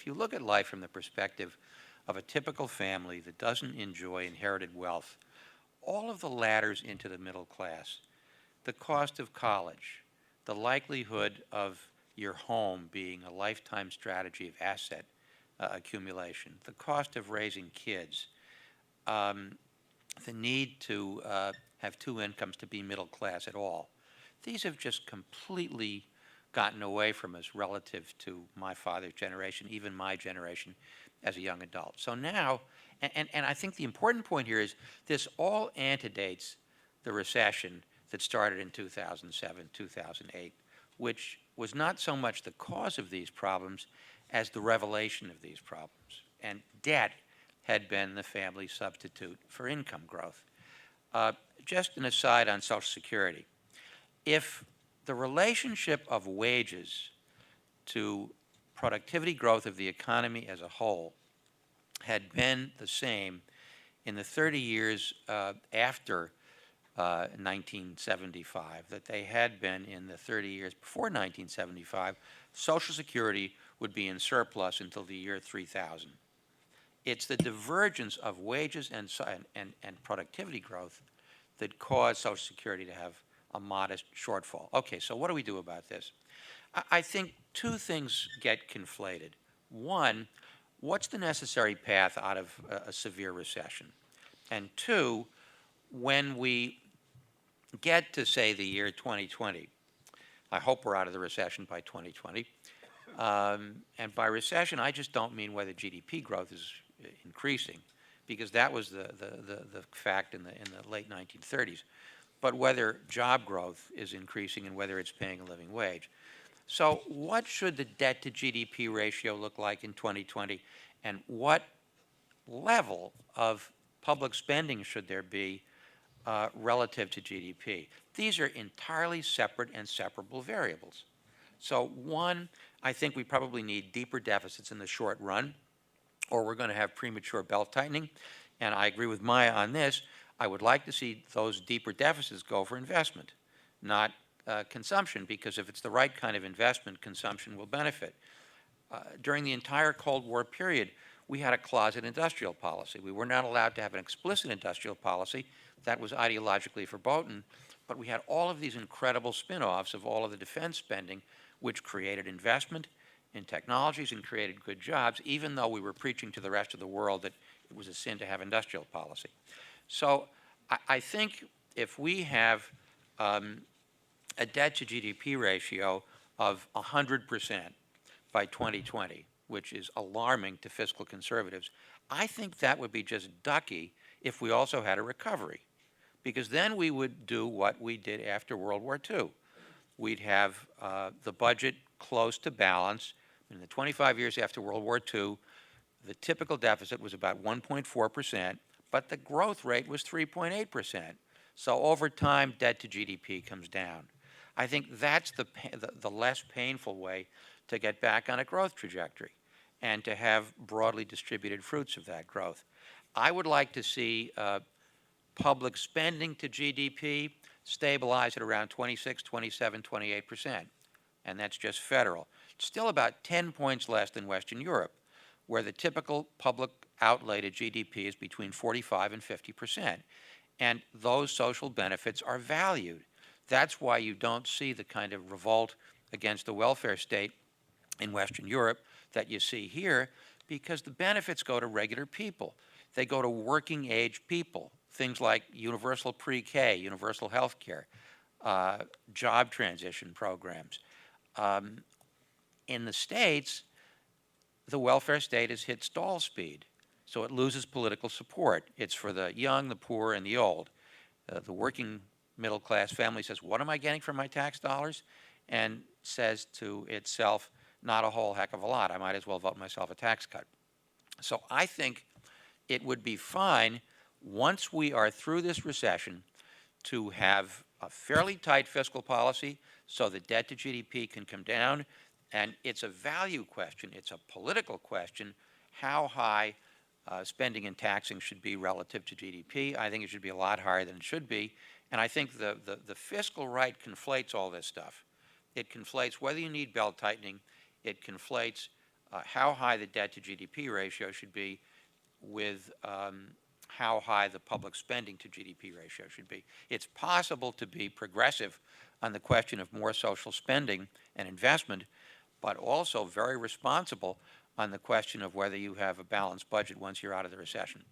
if you look at life from the perspective of a typical family that doesn't enjoy inherited wealth, all of the ladders into the middle class, the cost of college, the likelihood of your home being a lifetime strategy of asset accumulation, the cost of raising kids, um, the need to have two incomes to be middle class at all. These have just completely gotten away from us relative to my father's generation, even my generation as a young adult. So now, and I think the important point here is this all antedates the recession that started in 2007, 2008, which was not so much the cause of these problems as the revelation of these problems. And debt had been the family substitute for income growth. Just an aside on Social Security. If the relationship of wages to productivity growth of the economy as a whole had been the same in the 30 years after 1975 that they had been in the 30 years before 1975, Social Security would be in surplus until the year 3000. It's the divergence of wages and productivity growth that caused Social Security to have a modest shortfall. Okay, so what do we do about this? I think two things get conflated. One, what's the necessary path out of a severe recession? And two, when we get to, say, the year 2020, I hope we're out of the recession by 2020. And by recession, I just don't mean whether GDP growth is increasing, because that was the fact in the late 1930s, but whether job growth is increasing and whether it's paying a living wage. So what should the debt to GDP ratio look like in 2020, and what level of public spending should there be relative to GDP? These are entirely separate and separable variables. So one, I think we probably need deeper deficits in the short run, or we're going to have premature belt tightening. And I agree with Maya on this. I would like to see those deeper deficits go for investment, not consumption, because if it's the right kind of investment, consumption will benefit. During the entire Cold War period, we had a closet industrial policy. We were not allowed to have an explicit industrial policy. That was ideologically verboten. But we had all of these incredible spin-offs of all of the defense spending, which created investment in technologies and created good jobs, even though we were preaching to the rest of the world that it was a sin to have industrial policy. So I think if we have a debt to GDP ratio of 100% by 2020, which is alarming to fiscal conservatives, I think that would be just ducky if we also had a recovery, because then we would do what we did after World War II. We'd have the budget close to balance. In the 25 years after World War II, the typical deficit was about 1.4%, but the growth rate was 3.8%. So over time, debt to GDP comes down. I think that's the less painful way to get back on a growth trajectory and to have broadly distributed fruits of that growth. I would like to see public spending to GDP stabilize at around 26, 27, 28%, and that's just federal. Still about 10 points less than Western Europe, where the typical public outlay to GDP is between 45 and 50%. And those social benefits are valued. That's why you don't see the kind of revolt against the welfare state in Western Europe that you see here, because the benefits go to regular people. They go to working age people, things like universal pre-K, universal health care, job transition programs. In the States, the welfare state has hit stall speed, so it loses political support. It's for the young, the poor, and the old. The working middle class family says, what am I getting for my tax dollars? And says to itself, not a whole heck of a lot. I might as well vote myself a tax cut. So I think it would be fine once we are through this recession to have a fairly tight fiscal policy so the debt to GDP can come down. And it's a value question. It's a political question, how high spending and taxing should be relative to GDP. I think it should be a lot higher than it should be. And I think the fiscal right conflates all this stuff. It conflates whether you need belt tightening. It conflates how high the debt to GDP ratio should be with how high the public spending to GDP ratio should be. It's possible to be progressive on the question of more social spending and investment, but also very responsible on the question of whether you have a balanced budget once you're out of the recession.